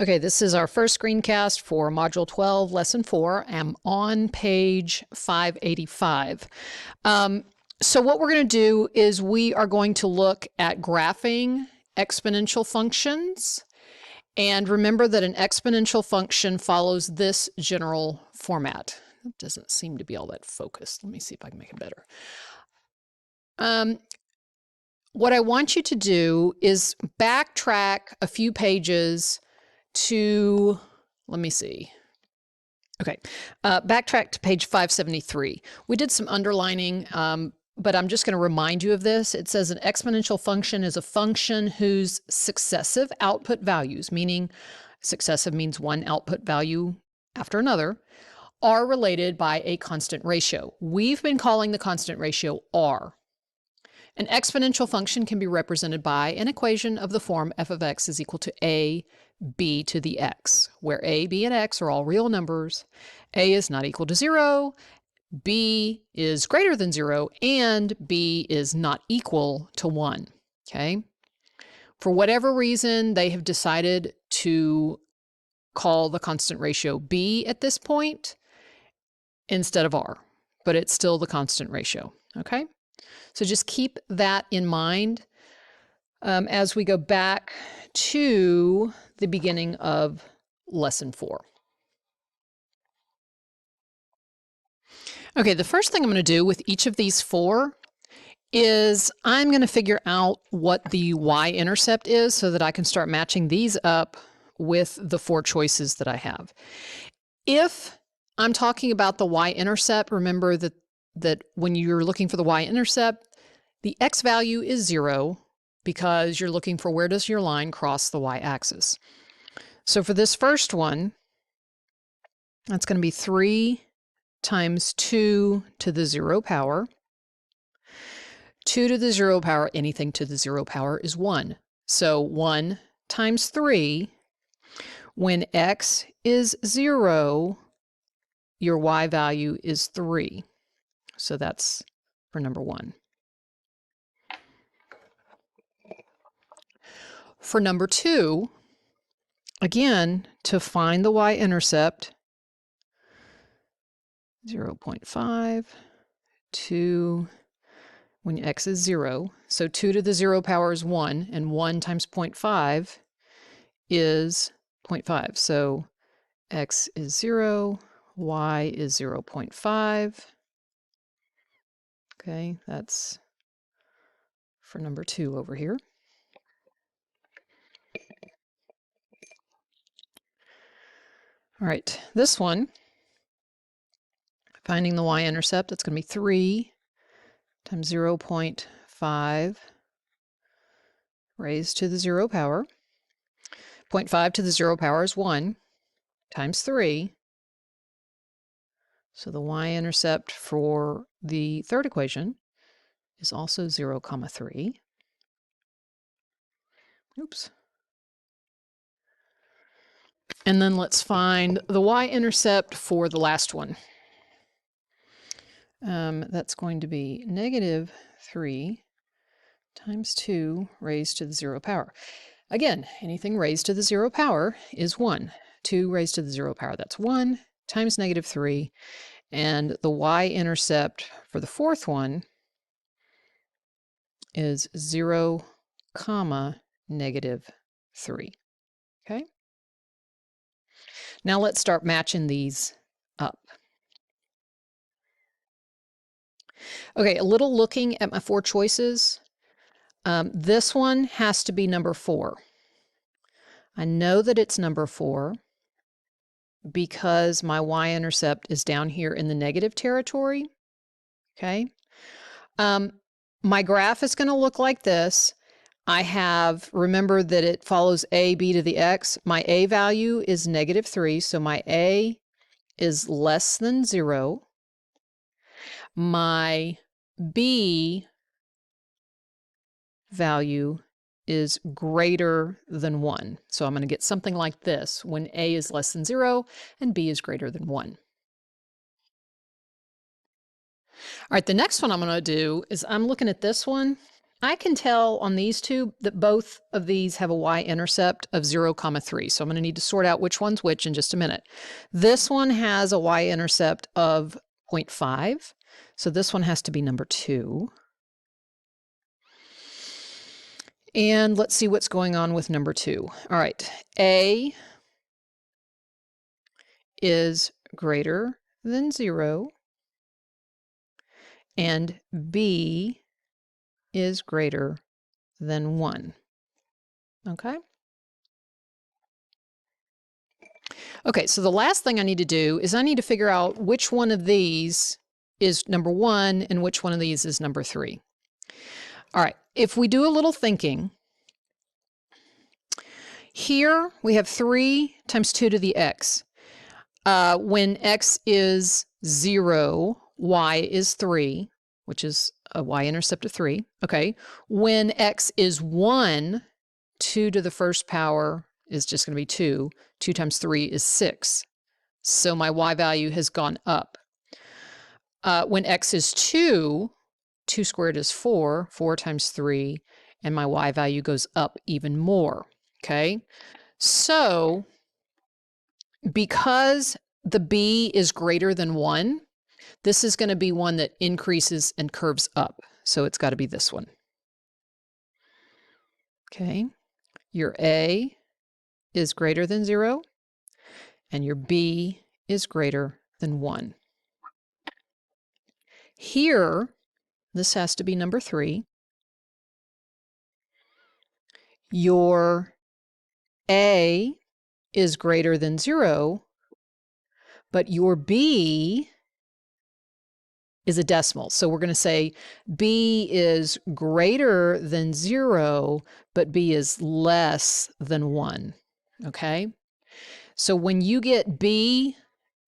Okay, this is our first screencast for Module 12, Lesson 4. I'm on page 585. So what we're going to do is we are going to look at graphing exponential functions. And remember that an exponential function follows this general format. It doesn't seem to be all that focused. Let me see if I can make it better. What I want you to do is backtrack a few pages to, let me see. Okay, backtrack to page 573. We did some underlining, but I'm just going to remind you of this. It says an exponential function is a function whose successive output values, meaning successive means one output value after another, are related by a constant ratio. We've been calling the constant ratio R. An exponential function can be represented by an equation of the form f of x is equal to a b to the x, where a, b, and x are all real numbers. A is not equal to 0, b is greater than 0, and b is not equal to 1. Okay? For whatever reason, they have decided to call the constant ratio b at this point instead of r, but it's still the constant ratio. Okay? So just keep that in mind as we go back to the beginning of Lesson 4. Okay, the first thing I'm going to do with each of these four is I'm going to figure out what the y-intercept is so that I can start matching these up with the four choices that I have. If I'm talking about the y-intercept, remember that when you're looking for the y-intercept, the x value is 0 because you're looking for where does your line cross the y-axis. So for this first one, that's going to be 3 times 2 to the 0 power. 2 to the 0 power, anything to the 0 power is 1. So 1 times 3, when x is 0, your y value is 3. So that's for number 1. For number 2, again, to find the y-intercept, 0.5 to when x is 0. So 2 to the 0 power is 1, and 1 times 0.5 is 0.5. So x is 0, y is 0.5. Okay, that's for number 2 over here. All right, this one, finding the y-intercept, that's going to be 3 times 0.5 raised to the 0 power. 0.5 to the 0 power is 1 times 3. So the y-intercept for the third equation is also 0, 3. Oops. And then let's find the y-intercept for the last one. That's going to be negative 3 times 2 raised to the 0 power. Again, anything raised to the 0 power is 1. 2 raised to the 0 power, that's 1 times negative 3. And the y-intercept for the fourth one is 0, negative 3. Okay? Now let's start matching these up. Okay, a little looking at my four choices. This one has to be number 4. I know that it's number 4 because my y-intercept is down here in the negative territory. Okay? My graph is going to look like this. I have, remember that it follows a, b to the x. My a value is negative 3, so my a is less than 0. My b value is greater than 1. So I'm going to get something like this when a is less than 0 and b is greater than 1. All right, the next one I'm going to do is I'm looking at this one. I can tell on these two that both of these have a y-intercept of 0, 3. So I'm going to need to sort out which one's which in just a minute. This one has a y-intercept of 0.5. So this one has to be number 2. And let's see what's going on with number 2. All right, A is greater than 0, and B is greater than 1. Okay? Okay, so the last thing I need to do is I need to figure out which one of these is number 1 and which one of these is number 3. All right, if we do a little thinking, here we have 3 times 2 to the x. When x is 0, y is 3, which is a y-intercept of 3. Okay. When x is 1, 2 to the first power is just going to be 2. 2 times 3 is 6. So my y value has gone up. When x is 2, 2 squared is 4. 4 times 3, and my y value goes up even more. Okay. So because the b is greater than 1, this is going to be one that increases and curves up. So it's got to be this one. Okay. Your a is greater than 0, and your b is greater than 1. Here, this has to be number 3. Your a is greater than 0, but your b is a decimal. So we're going to say b is greater than 0, but b is less than 1. Okay? So when you get b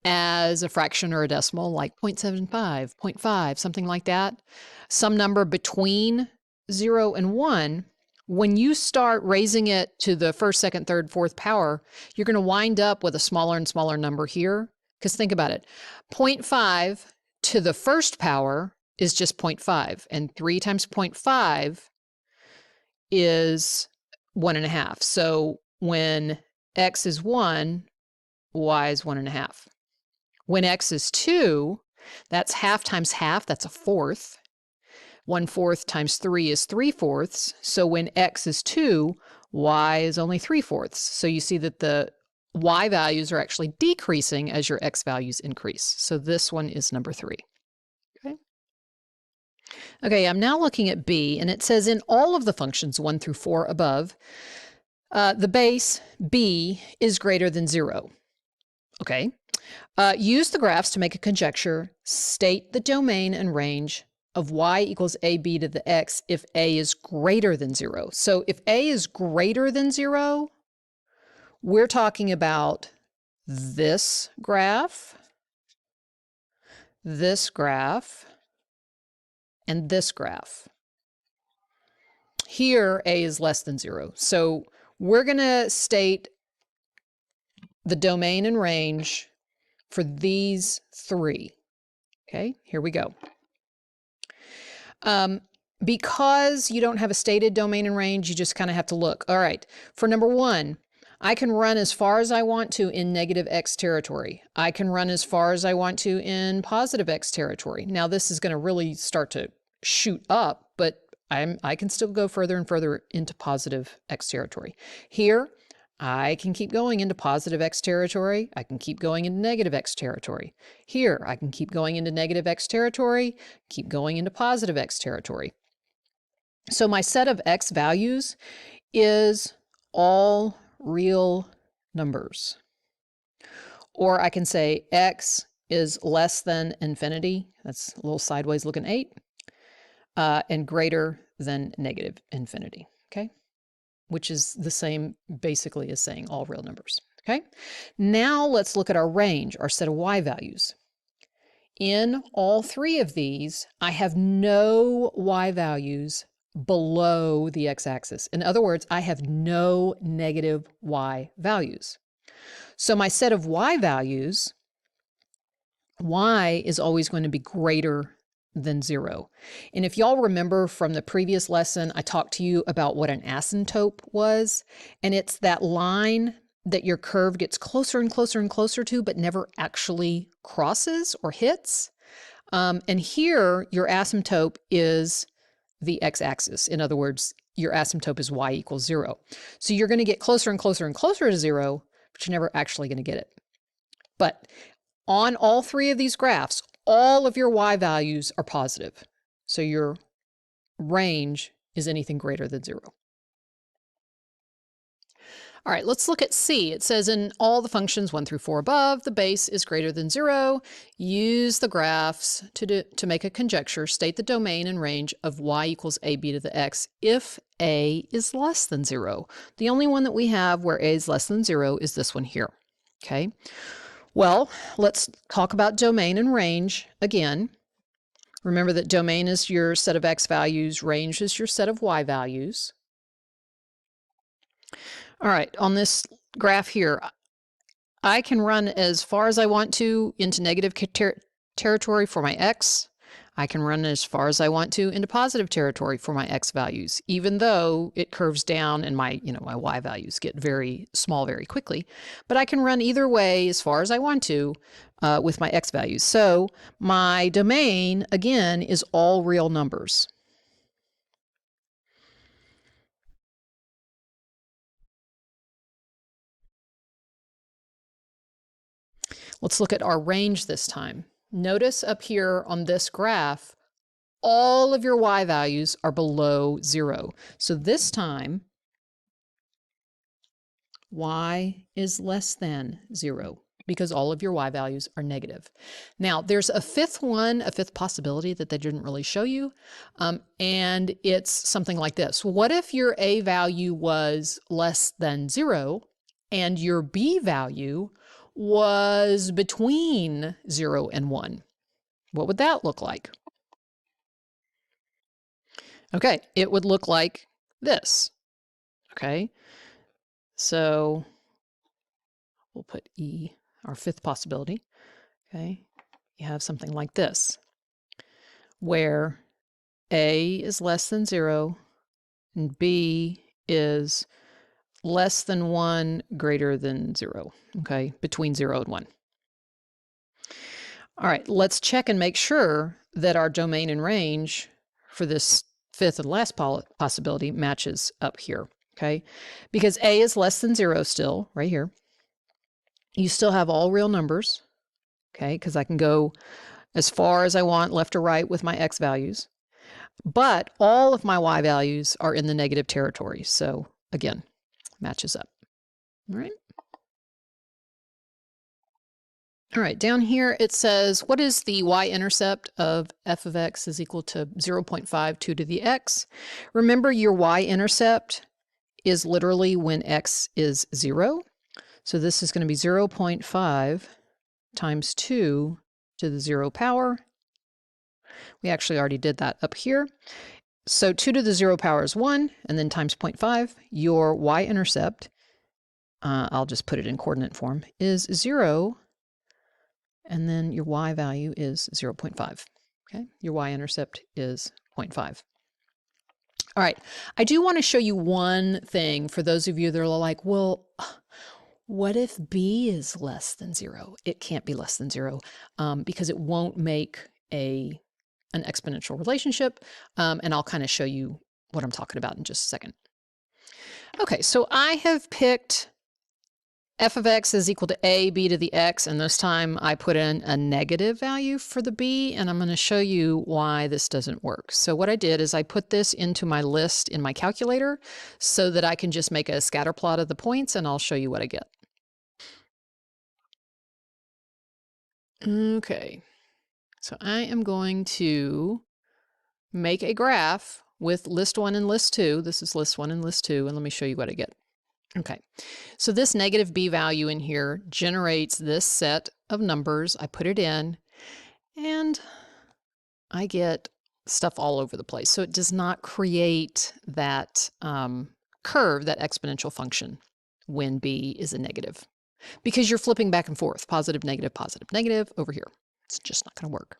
as a fraction or a decimal, like 0.75, 0.5, something like that, some number between 0 and 1, when you start raising it to the first, second, third, fourth power, you're going to wind up with a smaller and smaller number here. Because think about it, 0.5 to the first power is just 0.5, and 3 times 0.5 is 1.5. So when x is 1, y is 1.5. When x is 2, that's half times half, that's a fourth. 1/4 times 3 is 3/4. So when x is 2, y is only 3/4. So you see that the y values are actually decreasing as your x values increase. So this one is number 3. Okay, I'm now looking at b, and it says in all of the functions 1 through 4 above, the base b is greater than 0. Okay. Use the graphs to make a conjecture. State the domain and range of y equals ab to the x if a is greater than 0. So if a is greater than 0, we're talking about this graph, and this graph. Here, a is less than 0. So we're going to state the domain and range for these 3. Okay, here we go. Because you don't have a stated domain and range, you just kind of have to look. All right, for number 1, I can run as far as I want to in negative x territory. I can run as far as I want to in positive x territory. Now this is going to really start to shoot up, but I can still go further and further into positive x territory. Here, I can keep going into positive x territory. I can keep going into negative x territory. Here, I can keep going into negative x territory, keep going into positive x territory. So my set of x values is all real numbers. Or I can say x is less than infinity. That's a little sideways looking 8. And greater than negative infinity. Okay? Which is the same basically as saying all real numbers. Okay? Now let's look at our range, our set of y values. In all 3 of these, I have no y values below the x-axis. In other words, I have no negative y values. So my set of y values, y is always going to be greater than 0. And if y'all remember from the previous lesson, I talked to you about what an asymptote was, and it's that line that your curve gets closer and closer and closer to, but never actually crosses or hits. And here, your asymptote is the x-axis. In other words, your asymptote is y equals 0. So you're going to get closer and closer and closer to 0, but you're never actually going to get it. But on all three of these graphs, all of your y values are positive. So your range is anything greater than 0. All right, let's look at C. It says in all the functions 1 through 4 above, the base is greater than 0. Use the graphs to make a conjecture. State the domain and range of y equals ab to the x if a is less than 0. The only one that we have where a is less than 0 is this one here. Okay. Well, let's talk about domain and range again. Remember that domain is your set of x values, range is your set of y values. All right, on this graph here, I can run as far as I want to into negative territory for my x. I can run as far as I want to into positive territory for my x values, even though it curves down and my y values get very small very quickly. But I can run either way as far as I want to with my x values. So my domain, again, is all real numbers. Let's look at our range this time. Notice up here on this graph, all of your y values are below 0. So this time, y is less than 0 because all of your y values are negative. Now, there's a fifth possibility that they didn't really show you, and it's something like this. What if your a value was less than 0 and your b value was between 0 and 1? What would that look like? Okay, it would look like this. Okay, so we'll put E, our fifth possibility. Okay, you have something like this, where A is less than 0 and B is less than 1, greater than 0. Okay, between 0 and 1. All right, let's check and make sure that our domain and range for this fifth and last possibility matches up here. Okay, because A is less than 0 still, right here. You still have all real numbers, okay, because I can go as far as I want left or right with my x values. But all of my y values are in the negative territory. So again, matches up. All right. All right, down here it says, what is the y-intercept of f of x is equal to 0.52 to the x? Remember, your y-intercept is literally when x is 0. So this is going to be 0.5 times 2 to the 0 power. We actually already did that up here. So 2 to the 0 power is 1, and then times 0.5. Your y-intercept, I'll just put it in coordinate form, is 0, and then your y value is 0.5. Okay, your y-intercept is 0.5. All right, I do want to show you one thing for those of you that are like, well, what if b is less than 0? It can't be less than 0 because it won't make an exponential relationship, and I'll kind of show you what I'm talking about in just a second. Okay, so I have picked f of x is equal to a b to the x, and this time I put in a negative value for the b, and I'm going to show you why this doesn't work. So what I did is I put this into my list in my calculator so that I can just make a scatter plot of the points, and I'll show you what I get. Okay, so I am going to make a graph with list 1 and list 2. This is list 1 and list 2, and let me show you what I get. Okay, so this negative b value in here generates this set of numbers. I put it in, and I get stuff all over the place. So it does not create that curve, that exponential function, when b is a negative, because you're flipping back and forth, positive, negative, over here. It's just not going to work.